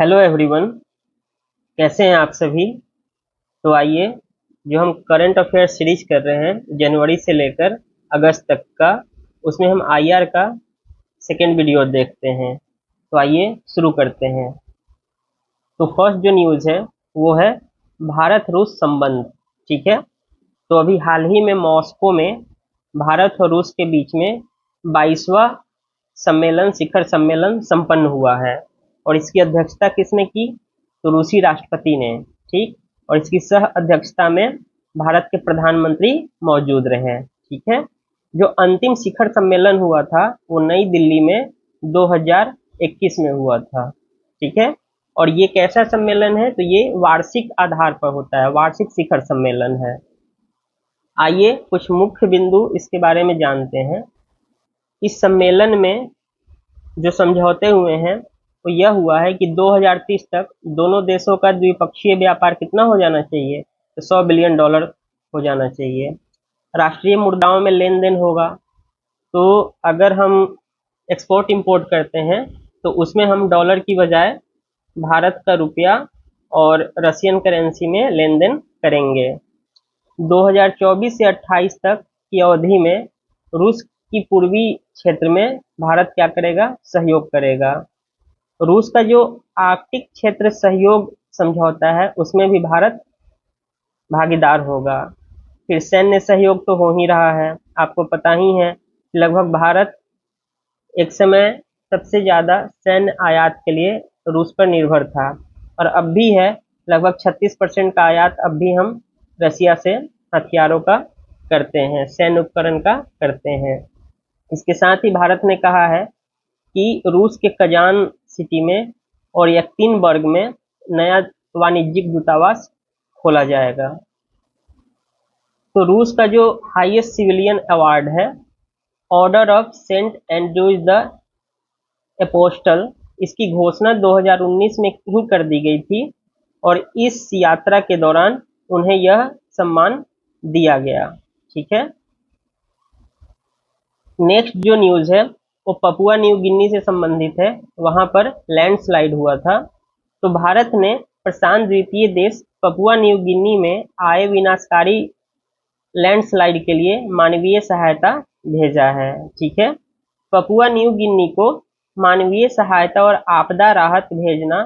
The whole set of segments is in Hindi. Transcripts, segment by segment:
हेलो एवरीवन, कैसे हैं आप सभी। तो आइए, जो हम करंट अफेयर सीरीज कर रहे हैं जनवरी से लेकर अगस्त तक का, उसमें हम आईआर का सेकेंड वीडियो देखते हैं। तो आइए शुरू करते हैं। तो फर्स्ट जो न्यूज़ है वो है भारत रूस संबंध। ठीक है। तो अभी हाल ही में मॉस्को में भारत और रूस के बीच में 22वां शिखर सम्मेलन संपन्न हुआ है। और इसकी अध्यक्षता किसने की? तो रूसी राष्ट्रपति ने। ठीक। और इसकी सह अध्यक्षता में भारत के प्रधानमंत्री मौजूद रहे। ठीक है। जो अंतिम शिखर सम्मेलन हुआ था वो नई दिल्ली में 2021 में हुआ था। ठीक है। और ये कैसा सम्मेलन है? तो ये वार्षिक आधार पर होता है, वार्षिक शिखर सम्मेलन है। आइए कुछ मुख्य बिंदु इसके बारे में जानते हैं। इस सम्मेलन में जो समझौते हुए हैं वो यह हुआ है कि 2030 तक दोनों देशों का द्विपक्षीय व्यापार कितना हो जाना चाहिए? तो $100 बिलियन हो जाना चाहिए। राष्ट्रीय मुद्राओं में लेन देन होगा। तो अगर हम एक्सपोर्ट इंपोर्ट करते हैं तो उसमें हम डॉलर की बजाय भारत का रुपया और रशियन करेंसी में लेन देन करेंगे। 2024 से 28 तक की अवधि में रूस की पूर्वी क्षेत्र में भारत क्या करेगा? सहयोग करेगा। रूस का जो आर्कटिक क्षेत्र सहयोग समझौता है उसमें भी भारत भागीदार होगा। फिर सैन्य सहयोग तो हो ही रहा है, आपको पता ही है। लगभग भारत एक समय सबसे ज़्यादा सैन्य आयात के लिए रूस पर निर्भर था, और अब भी है। लगभग 36% का आयात अब भी हम रसिया से हथियारों का करते हैं, सैन्य उपकरण का करते हैं। इसके साथ ही भारत ने कहा है कि रूस के कजान सिटी में और यekaterinburg में नया वाणिज्यिक दूतावास खोला जाएगा। तो रूस का जो हाईएस्ट सिविलियन अवार्ड है, order of saint Andrews the apostle, इसकी घोषणा 2019 में ही कर दी गई थी, और इस यात्रा के दौरान उन्हें यह सम्मान दिया गया। ठीक है। नेक्स्ट जो न्यूज़ है वो पपुआ न्यू गिनी से संबंधित है। वहां पर लैंडस्लाइड हुआ था। तो भारत ने प्रशांत द्वीपीय देश पपुआ न्यू गिनी में आए विनाशकारी लैंडस्लाइड के लिए मानवीय सहायता भेजा है। ठीक है। पपुआ न्यू गिनी को मानवीय सहायता और आपदा राहत भेजना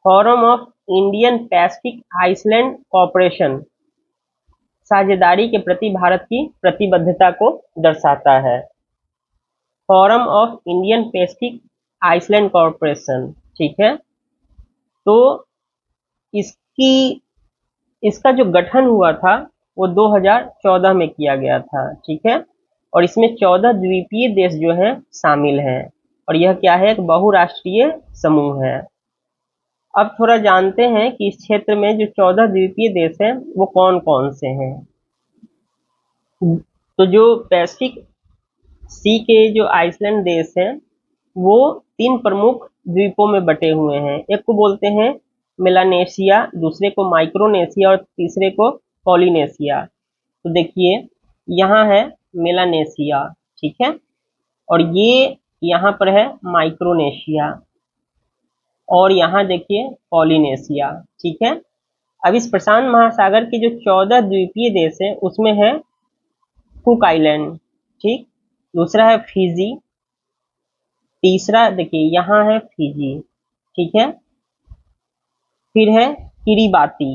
forum of Indian Pacific island corporation साझेदारी के प्रति भारत की प्रतिबद्धता को दर्शाता है। Forum of Indian Pacific island corporation. ठीक है। तो इसकी इसका जो गठन हुआ था वो 2014 में किया गया था। ठीक है। और इसमें 14 द्वीपीय देश जो हैं शामिल हैं, और यह क्या है? एक बहुराष्ट्रीय समूह है। अब थोड़ा जानते हैं कि इस क्षेत्र में जो 14 द्वीपीय देश हैं वो कौन कौन से हैं। तो जो पैसिफिक सी के जो आइसलैंड देश हैं वो 3 प्रमुख द्वीपों में बटे हुए हैं। एक को बोलते हैं मेलानेशिया, दूसरे को माइक्रोनेशिया और तीसरे को पॉलिनेशिया। तो देखिए, यहाँ है मेलानेशिया। ठीक है। और ये यहाँ पर है माइक्रोनेशिया, और यहाँ देखिए पॉलिनेशिया। ठीक है। अब इस प्रशांत महासागर के जो 14 द्वीपीय देश है उसमें है कुक आइलैंड। ठीक। दूसरा है फिजी। तीसरा देखिए यहाँ है फिजी। ठीक है। फिर है किरीबाती।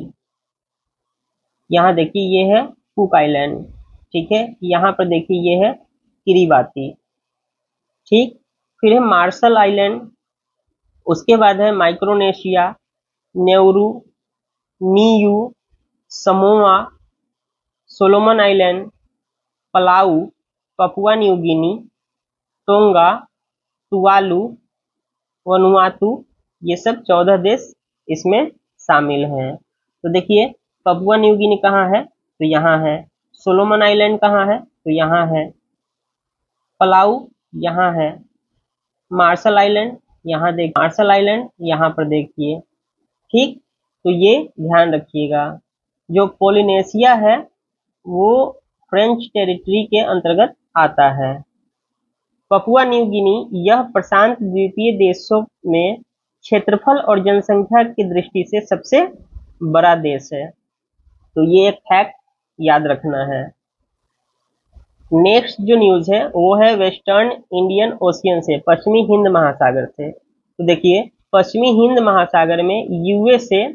यहाँ देखिए ये है कुक आइलैंड। ठीक है। यहाँ पर देखिए ये है किरीबाती। ठीक। फिर है मार्शल आइलैंड। उसके बाद है Micronesia, Nehru, Neue, Samoa, Solomon island, Palau, Papua New Guinea, tonga, Tuvalu, Vanuatu, ये सब 14 देश इसमें शामिल हैं। तो देखिए, पपुआ न्यू गिनी कहाँ है? तो यहाँ है। सोलोमन आइलैंड कहाँ है? तो यहाँ है। पलाऊ यहाँ है। मार्शल आइलैंड यहाँ देखिए, मार्शल आइलैंड यहाँ पर देखिए। ठीक। तो ये ध्यान रखिएगा। जो पोलिनेशिया है वो फ्रेंच टेरिटरी के अंतर्गत आता है। पपुआ न्यू गिनी यह प्रशांत द्वीपीय देशों में क्षेत्रफल और जनसंख्या की दृष्टि से सबसे बड़ा देश है। तो ये एक फैक्ट याद रखना है। नेक्स्ट जो न्यूज है वो है वेस्टर्न इंडियन ओशियन से, पश्चिमी हिंद महासागर से। तो देखिए, पश्चिमी हिंद महासागर में यूएसए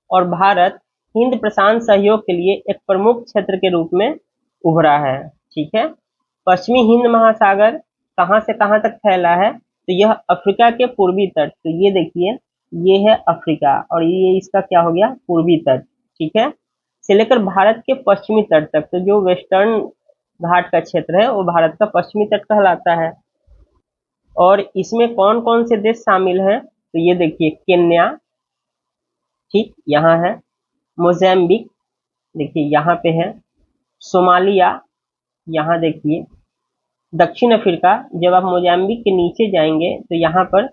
और भारत हिंद प्रशांत सहयोग के लिए एक प्रमुख क्षेत्र के रूप में उभरा है। ठीक है, पश्चिमी हिंद महासागर कहां से कहां तक फैला है? तो यह अफ्रीका के पूर्वी तट, तो ये देखिए ये है अफ्रीका और ये इसका क्या हो गया, पूर्वी तट। ठीक है, से लेकर भारत के पश्चिमी तट तक, तो जो वेस्टर्न घाट का क्षेत्र है वो भारत का पश्चिमी तट कहलाता है। और इसमें कौन कौन से देश शामिल हैं? तो ये देखिए केन्या, ठीक यहाँ है, मोजाम्बिक देखिए यहाँ पे है, सोमालिया यहाँ देखिए, दक्षिण अफ्रीका, जब आप मोजाम्बिक के नीचे जाएंगे तो यहाँ पर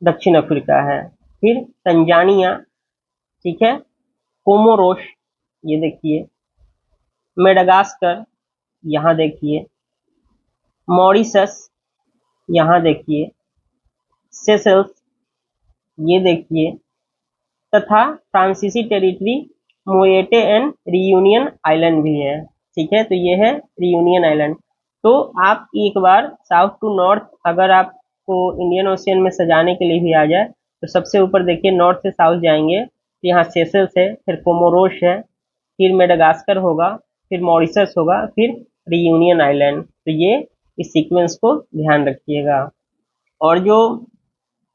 दक्षिण अफ्रीका है, फिर तंजानिया, ठीक है, कोमोरोस ये देखिए, मेडागास्कर यहाँ देखिए, मॉरिशस यहाँ देखिए, सेशल्स ये देखिए, तथा फ्रांसीसी टेरिटरी मोएटे एंड रियूनियन आइलैंड भी है। ठीक है, तो ये है रियूनियन आइलैंड। तो आप एक बार साउथ टू नॉर्थ अगर आपको इंडियन ओशियन में सजाने के लिए भी आ जाए तो सबसे ऊपर देखिए नॉर्थ से साउथ जाएंगे तो यहाँ सेशल्स है, फिर कोमोरोस है, फिर मेडागास्कर होगा, फिर मॉरिशस होगा, फिर रियूनियन आइलैंड। तो ये इस सीक्वेंस को ध्यान रखिएगा। और जो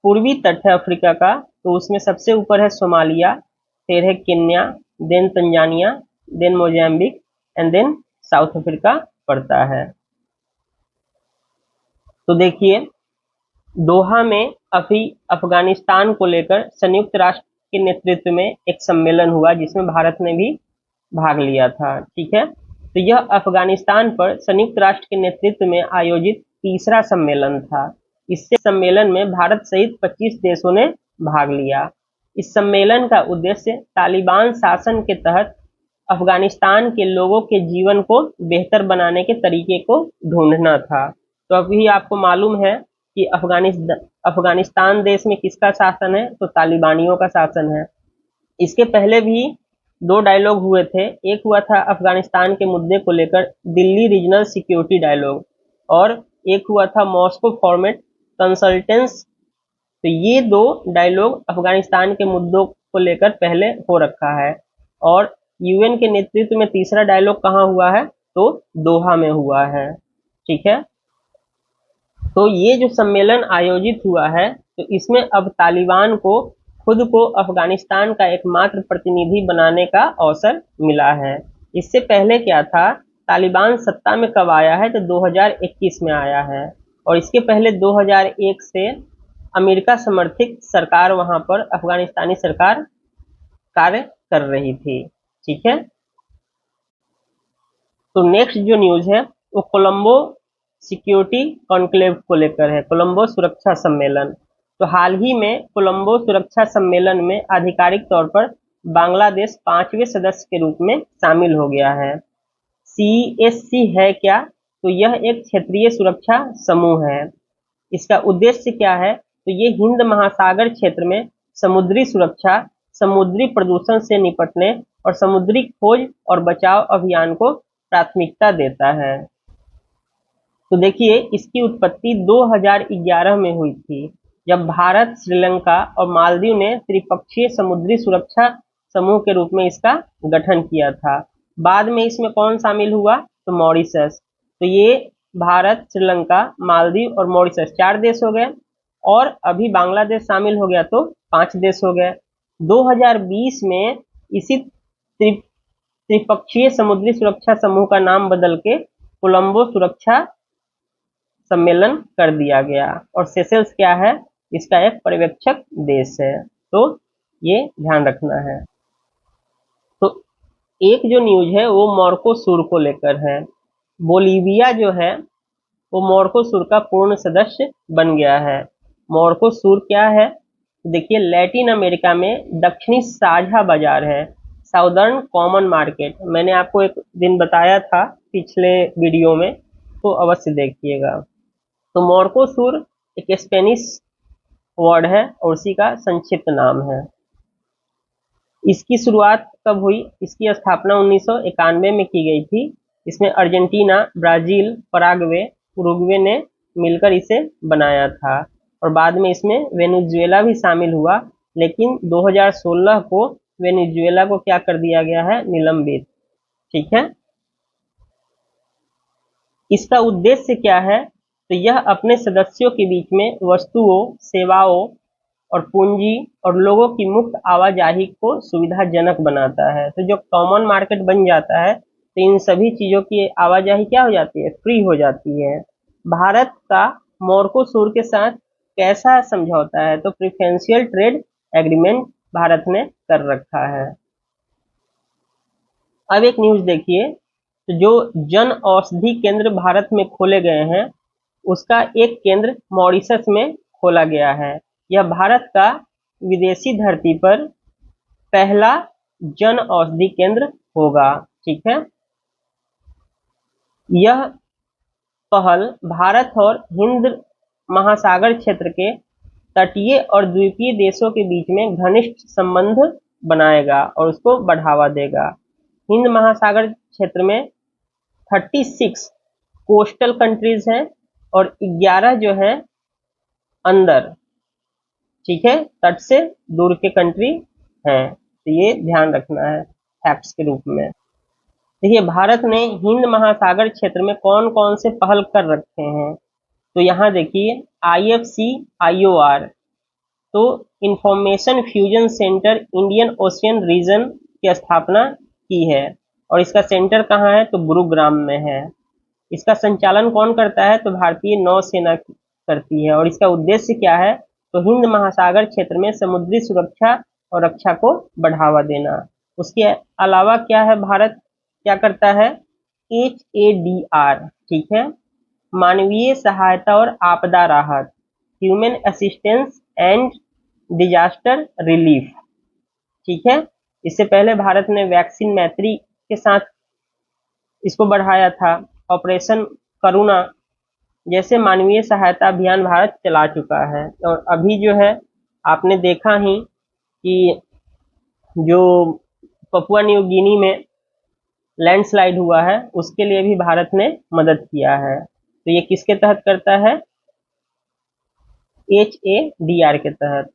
पूर्वी तट है अफ्रीका का, तो उसमें सबसे ऊपर है सोमालिया, फिर है Kenya, then Tanzania, then Mozambique and then South Africa पड़ता है। तो देखिए दोहा में अभी अफगानिस्तान को लेकर संयुक्त राष्ट्र के नेतृत्व में एक सम्मेलन हुआ जिसमें भारत ने भी भाग लिया था। ठीक है, तो यह अफगानिस्तान पर संयुक्त राष्ट्र के नेतृत्व में आयोजित तीसरा सम्मेलन था। इस सम्मेलन में भारत सहित 25 देशों ने भाग लिया। इस सम्मेलन का उद्देश्य तालिबान शासन के तहत अफगानिस्तान के लोगों के जीवन को बेहतर बनाने के तरीके को ढूंढना था। तो अभी आपको मालूम है कि अफगानिस्तान देश में किसका शासन है? तो तालिबानियों का शासन है। इसके पहले भी 2 डायलॉग हुए थे, एक हुआ था अफगानिस्तान के मुद्दे को लेकर दिल्ली रीजनल सिक्योरिटी डायलॉग और एक हुआ था मॉस्को फॉर्मेट कंसल्टेंस। तो ये 2 डायलॉग अफगानिस्तान के मुद्दों को लेकर पहले हो रखा है। और यूएन के नेतृत्व में तीसरा डायलॉग कहाँ हुआ है? तो दोहा में हुआ है। ठीक है, तो ये जो सम्मेलन आयोजित हुआ है तो इसमें अब तालिबान को खुद को अफगानिस्तान का एकमात्र प्रतिनिधि बनाने का अवसर मिला है। इससे पहले क्या था, तालिबान सत्ता में कब आया है? तो 2021 में आया है और इसके पहले 2001 से अमेरिका समर्थित सरकार वहां पर अफगानिस्तानी सरकार कार्य कर रही थी। ठीक है, तो नेक्स्ट जो न्यूज है वो कोलंबो सिक्योरिटी कॉन्क्लेव को लेकर है, कोलंबो सुरक्षा सम्मेलन। तो हाल ही में कोलंबो सुरक्षा सम्मेलन में आधिकारिक तौर पर बांग्लादेश 5वें सदस्य के रूप में शामिल हो गया है। CSC है क्या? तो यह एक क्षेत्रीय सुरक्षा समूह है। इसका उद्देश्य क्या है? तो ये हिंद महासागर क्षेत्र में समुद्री सुरक्षा, समुद्री प्रदूषण से निपटने और समुद्री खोज और बचाव अभियान को प्राथमिकता देता है। तो देखिए इसकी उत्पत्ति 2011 में हुई थी जब भारत, श्रीलंका और मालदीव ने त्रिपक्षीय समुद्री सुरक्षा समूह के रूप में इसका गठन किया था। बाद में इसमें कौन शामिल हुआ? तो मॉरिशस। तो ये भारत, श्रीलंका, मालदीव और मॉरिशस 4 देश हो गए और अभी बांग्लादेश शामिल हो गया तो 5 देश हो गए। 2020 में इसी त्रिपक्षीय समुद्री सुरक्षा समूह का नाम बदल के कोलंबो सुरक्षा सम्मेलन कर दिया गया और सेशल्स क्या है? इसका एक पर्यवेक्षक देश है। तो ये ध्यान रखना है। तो एक जो न्यूज है वो मॉर्कोसुर को लेकर है। बोलीविया जो है वो मॉर्कोसुर का पूर्ण सदस्य बन गया है। मॉर्कोसुर क्या है? देखिए लैटिन अमेरिका में दक्षिणी साझा बाजार है, साउदर्न कॉमन मार्केट। मैंने आपको एक दिन बताया था पिछले वीडियो में, तो अवश्य देखिएगा। तो मॉर्कोसुर एक स्पेनिश वर्ड है और उसी का संक्षिप्त नाम है। इसकी शुरुआत कब हुई? इसकी स्थापना 1991 में की गई थी। इसमें अर्जेंटीना, ब्राजील, पराग्वे, उरुग्वे ने मिलकर इसे बनाया था और बाद में इसमें वेनेजुएला भी शामिल हुआ, लेकिन 2016 को वेनेजुएला को क्या कर दिया गया है? निलंबित। ठीक है। इसका उद्देश्य क्या है? तो यह अपने सदस्यों के बीच में वस्तुओं, सेवाओं और पूंजी और लोगों की मुक्त आवाजाही को सुविधाजनक बनाता है। तो जो कॉमन मार्केट बन जाता है तो इन सभी चीजों की आवाजाही क्या हो जाती है? फ्री हो जाती है। भारत का मॉर्कोसुर के साथ कैसा समझौता है? तो प्रिफरेंशियल ट्रेड एग्रीमेंट भारत ने कर रखा है। अब एक न्यूज देखिए, तो जो जन औषधि केंद्र भारत में खोले गए हैं उसका एक केंद्र मॉरिशस में खोला गया है। यह भारत का विदेशी धरती पर पहला जन औषधि केंद्र होगा। ठीक है। यह पहल भारत और हिंद महासागर क्षेत्र के तटीय और द्वीपीय देशों के बीच में घनिष्ठ संबंध बनाएगा और उसको बढ़ावा देगा। हिंद महासागर क्षेत्र में 36 कोस्टल कंट्रीज हैं और 11 जो है अंदर, ठीक है, तट से दूर के कंट्री हैं। तो ये ध्यान रखना है फैक्ट्स के रूप में। देखिए, भारत ने हिंद महासागर क्षेत्र में कौन कौन से पहल कर रखे हैं? तो यहाँ देखिए, IFC-IOR, तो information fusion centre Indian Ocean region की स्थापना की है और इसका सेंटर कहाँ है? तो गुरुग्राम में है। इसका संचालन कौन करता है? तो भारतीय नौसेना करती है और इसका उद्देश्य क्या है? तो हिंद महासागर क्षेत्र में समुद्री सुरक्षा और रक्षा को बढ़ावा देना। उसके अलावा क्या है? भारत क्या करता है? HADR, ठीक है, मानवीय सहायता और आपदा राहत, human assistance and disaster relief. ठीक है। इससे पहले भारत ने वैक्सीन मैत्री के साथ इसको बढ़ाया था। ऑपरेशन करुणा जैसे मानवीय सहायता अभियान भारत चला चुका है और अभी जो है आपने देखा ही कि जो पपुआ न्यू गिनी में लैंडस्लाइड हुआ है उसके लिए भी भारत ने मदद किया है। तो ये किसके तहत करता है? HADR के तहत।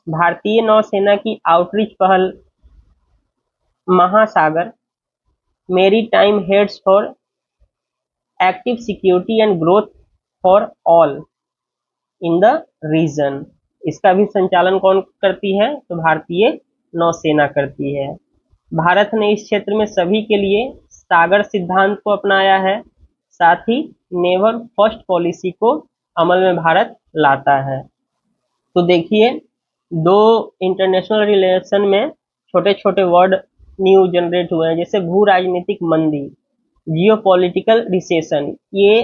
भारतीय नौसेना की आउटरीच पहल Mahasagar maritime heads for active security and growth for all in the region, इसका भी संचालन कौन करती है? तो भारतीय नौसेना करती है। भारत ने इस क्षेत्र में सभी के लिए सागर सिद्धांत को अपनाया है, साथ ही नेवर फर्स्ट पॉलिसी को अमल में भारत लाता है। तो देखिए, दो इंटरनेशनल रिलेशन में छोटे छोटे वर्ड न्यू जनरेट हुए हैं, जैसे भू राजनीतिक मंदी, जियोपॉलिटिकल रिसेशन। ये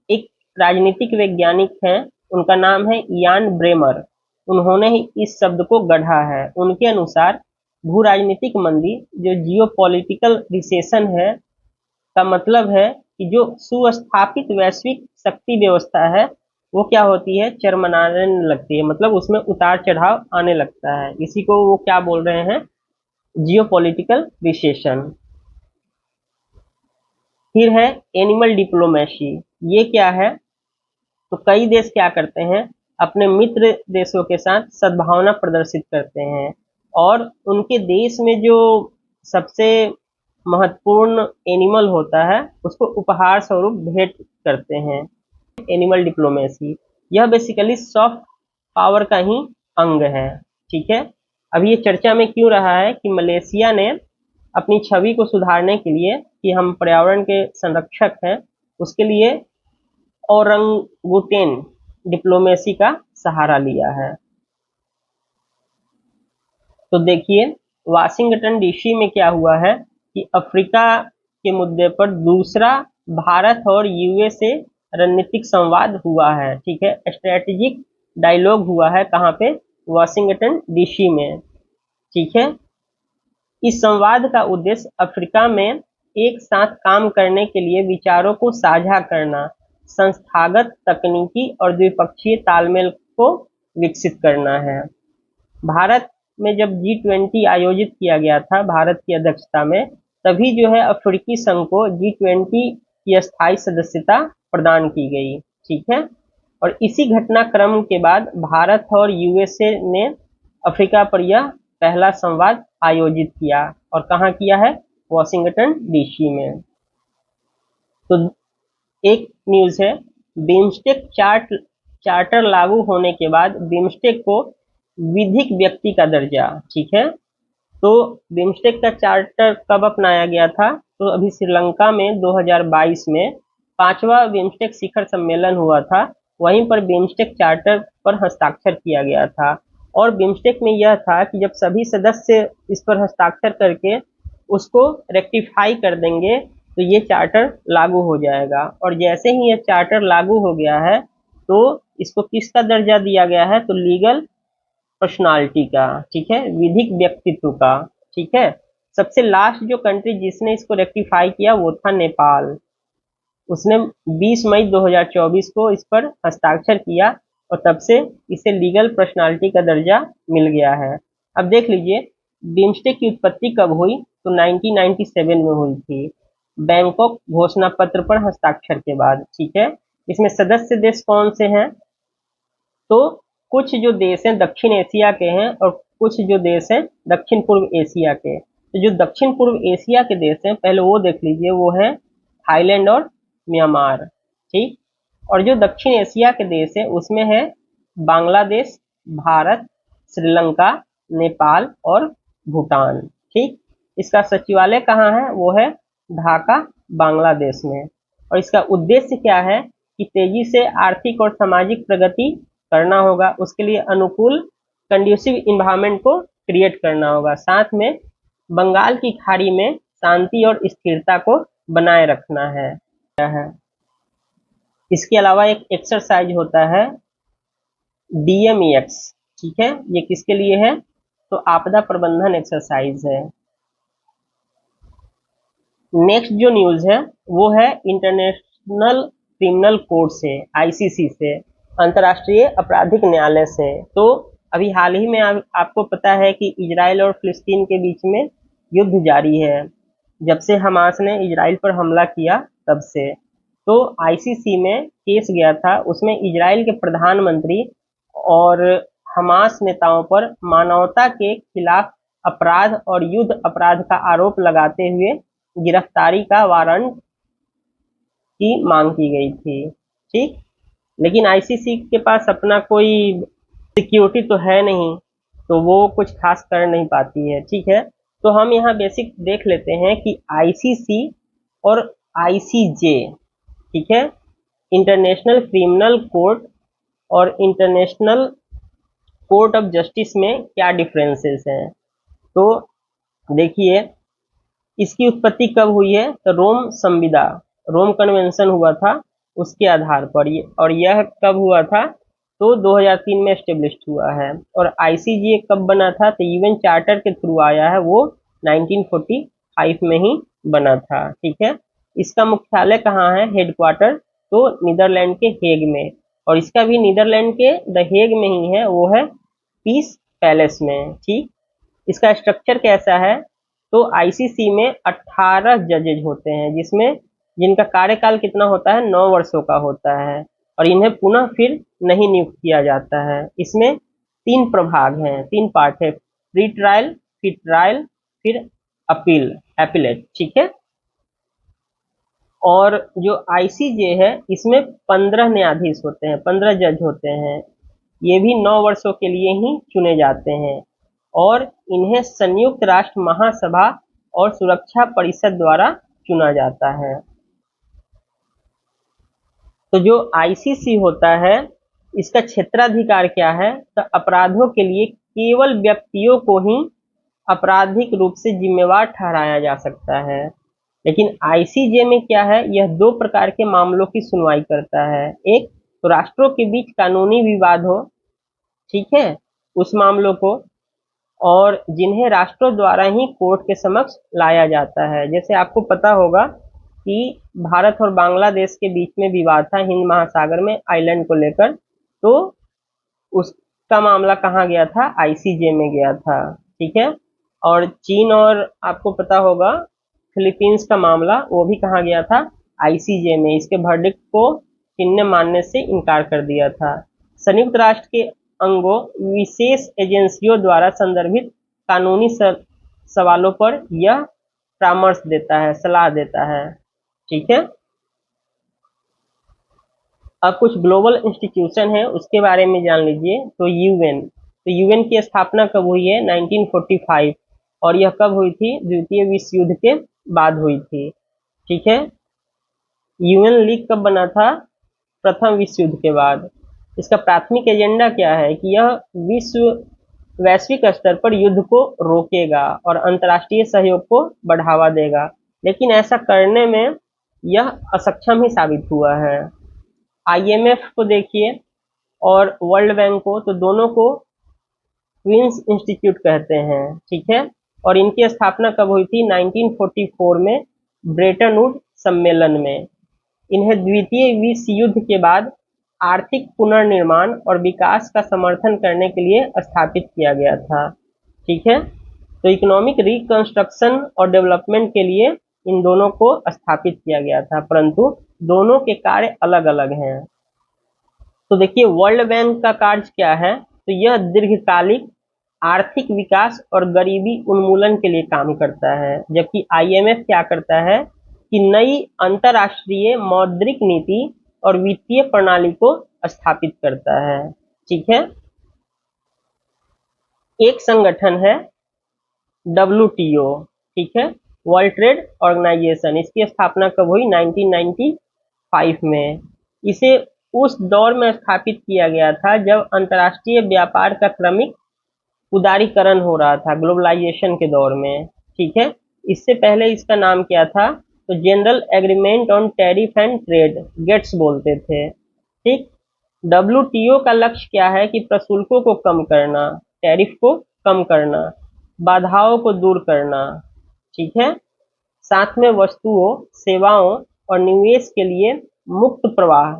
एक राजनीतिक वैज्ञानिक हैं, उनका नाम है इयान ब्रेमर, उन्होंने ही इस शब्द को गढ़ा है। उनके अनुसार भू राजनीतिक मंदी जो जियोपॉलिटिकल रिसेशन है का मतलब है कि जो सुस्थापित वैश्विक शक्ति व्यवस्था है वो क्या होती है? चरमराने लगती है, मतलब उसमें उतार चढ़ाव आने लगता है। इसी को वो क्या बोल रहे हैं? Geopolitical recession. फिर है एनिमल डिप्लोमेसी। ये क्या है? तो कई देश क्या करते हैं? अपने मित्र देशों के साथ सद्भावना प्रदर्शित करते हैं और उनके देश में जो सबसे महत्वपूर्ण एनिमल होता है उसको उपहार स्वरूप भेंट करते हैं। एनिमल डिप्लोमेसी, यह बेसिकली सॉफ्ट पावर का ही अंग है। ठीक है। अब ये चर्चा में क्यों रहा है कि मलेशिया ने अपनी छवि को सुधारने के लिए कि हम पर्यावरण के संरक्षक हैं, उसके लिए ओरंगुटेन डिप्लोमेसी का सहारा लिया है। तो देखिए, वाशिंगटन डीसी में क्या हुआ है कि अफ्रीका के मुद्दे पर दूसरा भारत और यूएसए रणनीतिक संवाद हुआ है। ठीक है, स्ट्रेटेजिक डायलॉग हुआ है। कहाँ पे? वाशिंगटन डीसी में। ठीक है। इस संवाद का उद्देश्य अफ्रीका में एक साथ काम करने के लिए विचारों को साझा करना, संस्थागत, तकनीकी और द्विपक्षीय तालमेल को विकसित करना है। भारत में जब G20 आयोजित किया गया था भारत की अध्यक्षता में, तभी जो है अफ्रीकी संघ को G20 की स्थायी सदस्यता प्रदान की गई। ठीक है, और इसी घटनाक्रम के बाद भारत और यूएसए ने अफ्रीका पर यह पहला संवाद आयोजित किया, और कहाँ किया है? वॉशिंगटन डीसी में। तो एक न्यूज है, बिम्स्टेक चार्टर लागू होने के बाद बिम्स्टेक को विधिक व्यक्ति का दर्जा। ठीक है, तो बिम्स्टेक का चार्टर कब अपनाया गया था? तो अभी श्रीलंका में 2022 में 5वां बिम्स्टेक शिखर सम्मेलन हुआ था, वहीं पर बिम्स्टेक चार्टर पर हस्ताक्षर किया गया था। और बिम्स्टेक में यह था कि जब सभी सदस्य इस पर हस्ताक्षर करके उसको रेक्टिफाई कर देंगे तो ये चार्टर लागू हो जाएगा। और जैसे ही ये चार्टर लागू हो गया है तो इसको किसका दर्जा दिया गया है? तो लीगल पर्सनालिटी का। ठीक है, विधिक व्यक्तित्व का। ठीक है, सबसे लास्ट जो कंट्री जिसने इसको रेक्टिफाई किया वो था नेपाल। उसने 20 मई 2024 को इस पर हस्ताक्षर किया और तब से इसे लीगल पर्सनालिटी का दर्जा मिल गया है। अब देख लीजिए बिम्स्टेक की उत्पत्ति कब हुई? तो 1997 में हुई थी, बैंकॉक घोषणा पत्र पर हस्ताक्षर के बाद। ठीक है, इसमें सदस्य देश कौन से हैं? तो कुछ जो देश हैं दक्षिण एशिया के हैं और कुछ जो देश हैं दक्षिण पूर्व एशिया के। तो जो दक्षिण पूर्व एशिया के देश हैं पहले वो देख लीजिए, वो है थाईलैंड और म्यांमार। ठीक, और जो दक्षिण एशिया के देश है उसमें है बांग्लादेश, भारत, श्रीलंका, नेपाल और भूटान। ठीक, इसका सचिवालय कहाँ है? वो है ढाका, बांग्लादेश में। और इसका उद्देश्य क्या है कि तेजी से आर्थिक और सामाजिक प्रगति करना होगा, उसके लिए अनुकूल कंड्यूसिव इन्वायरमेंट को क्रिएट करना होगा, साथ में बंगाल की खाड़ी में शांति और स्थिरता को बनाए रखना है। इसके अलावा एक एक्सरसाइज होता है DMEX। ठीक है, ये किसके लिए है? तो आपदा प्रबंधन एक्सरसाइज है। नेक्स्ट जो न्यूज है वो है इंटरनेशनल क्रिमिनल कोर्ट से, ICC से, अंतर्राष्ट्रीय आपराधिक न्यायालय से। तो अभी हाल ही में आपको पता है कि इजराइल और फिलिस्तीन के बीच में युद्ध जारी है, जब से हमास ने इजराइल पर हमला किया तब से। तो ICC में केस गया था, उसमें इजराइल के प्रधानमंत्री और हमास नेताओं पर मानवता के खिलाफ अपराध और युद्ध अपराध का आरोप लगाते हुए गिरफ्तारी का वारंट की मांग की गई थी। ठीक, लेकिन ICC के पास अपना कोई सिक्योरिटी तो है नहीं, तो वो कुछ खास कर नहीं पाती है। ठीक है, तो हम यहाँ बेसिक देख लेते हैं कि ICC और ICJ, ठीक है, इंटरनेशनल क्रिमिनल कोर्ट और इंटरनेशनल कोर्ट ऑफ जस्टिस में क्या डिफरेंसेस हैं। तो देखिए इसकी उत्पत्ति कब हुई है? तो रोम संविदा, रोम कन्वेंशन हुआ था उसके आधार पर, और यह कब हुआ था? तो 2003 में एस्टेब्लिश्ड हुआ है। और ICJ कब बना था? तो यूएन चार्टर के थ्रू आया है, वो 1945 में ही बना था। ठीक है, इसका मुख्यालय कहाँ है? हेडक्वार्टर तो नीदरलैंड के हेग में, और इसका भी नीदरलैंड के द हेग में ही है, वो है पीस पैलेस में। ठीक, इसका स्ट्रक्चर कैसा है? तो ICC में 18 जजेज होते हैं, जिनका कार्यकाल कितना होता है? 9 वर्षों का होता है, और इन्हें पुनः फिर नहीं नियुक्त किया जाता है। इसमें 3 प्रभाग हैं, 3 पार्ट है, प्री ट्रायल, फिर ट्रायल, फिर अपीलेट। ठीक है, और जो ICJ है इसमें 15 न्यायाधीश होते हैं, 15 जज होते हैं। ये भी 9 वर्षों के लिए ही चुने जाते हैं, और इन्हें संयुक्त राष्ट्र महासभा और सुरक्षा परिषद द्वारा चुना जाता है। तो जो ICC होता है इसका क्षेत्राधिकार क्या है? तो अपराधों के लिए केवल व्यक्तियों को ही आपराधिक रूप से जिम्मेवार ठहराया जा सकता है। लेकिन ICJ में क्या है? यह 2 प्रकार के मामलों की सुनवाई करता है। एक तो राष्ट्रों के बीच कानूनी विवाद हो, ठीक है, उस मामलों को, और जिन्हें राष्ट्रों द्वारा ही कोर्ट के समक्ष लाया जाता है। जैसे आपको पता होगा कि भारत और बांग्लादेश के बीच में विवाद था हिंद महासागर में आइलैंड को लेकर, तो उस का मामला कहाँ गया था? आईसीजे में गया था, ठीक है। और चीन और आपको पता होगा फिलीपींस का मामला, वो भी कहाँ गया था? आईसीजे में। इसके वर्डिक्ट को चीन ने मानने से इनकार कर दिया था। संयुक्त राष्ट्र के अंगों विशेष एजेंसियों द्वारा संदर्भित कानूनी सवालों पर यह परामर्श देता है, सलाह देता है, ठीक है। अब कुछ ग्लोबल इंस्टीट्यूशन है उसके बारे में जान लीजिए। तो यूएन की स्थापना कब हुई है? 1945। और यह कब हुई थी? द्वितीय विश्व युद्ध के बाद हुई थी, ठीक है। यूएन लीग कब बना था? प्रथम विश्व युद्ध के बाद। इसका प्राथमिक एजेंडा क्या है? कि यह वैश्विक स्तर पर युद्ध को रोकेगा और अंतर्राष्ट्रीय सहयोग को बढ़ावा देगा, लेकिन ऐसा करने में यह असक्षम ही साबित हुआ है। आईएमएफ को देखिए और वर्ल्ड बैंक को, तो दोनों को क्वींस इंस्टीट्यूट कहते हैं, ठीक है। और इनकी स्थापना कब हुई थी? 1944 में ब्रेटन वुड सम्मेलन में। इन्हें द्वितीय विश्व युद्ध के बाद आर्थिक पुनर्निर्माण और विकास का समर्थन करने के लिए स्थापित किया गया था, ठीक है। तो इकोनॉमिक रिकंस्ट्रक्शन और डेवलपमेंट के लिए इन दोनों को स्थापित किया गया था, परंतु दोनों के कार्य अलग अलग हैं। तो देखिए वर्ल्ड बैंक का कार्य क्या है? तो यह दीर्घकालिक आर्थिक विकास और गरीबी उन्मूलन के लिए काम करता है, जबकि आईएमएफ क्या करता है कि नई अंतरराष्ट्रीय मौद्रिक नीति और वित्तीय प्रणाली को स्थापित करता है, ठीक है। एक संगठन है WTO, ठीक है, वर्ल्ड ट्रेड ऑर्गेनाइजेशन। इसकी स्थापना कब हुई? 1995 में। इसे उस दौर में स्थापित किया गया था जब अंतर्राष्ट्रीय व्यापार का क्रमिक उदारीकरण हो रहा था, ग्लोबलाइजेशन के दौर में, ठीक है। इससे पहले इसका नाम क्या था? तो general agreement on tariff and trade, GATTs बोलते थे, ठीक। WTO का लक्ष्य क्या है? कि प्रशुल्कों को कम करना, टैरिफ को कम करना, बाधाओं को दूर करना, ठीक है। साथ में वस्तुओं, सेवाओं और निवेश के लिए मुक्त प्रवाह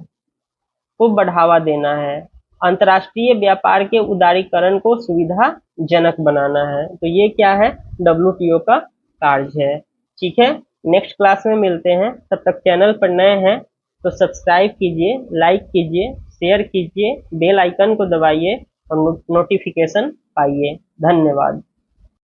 को बढ़ावा देना है। अंतर्राष्ट्रीय व्यापार के उदारीकरण को सुविधाजनक बनाना है। तो ये क्या है? WTO का कार्य है, ठीक है। नेक्स्ट क्लास में मिलते हैं, तब तक चैनल पर नए हैं तो सब्सक्राइब कीजिए, लाइक कीजिए, शेयर कीजिए, बेल आइकन को दबाइए और नोटिफिकेशन पाइए। धन्यवाद।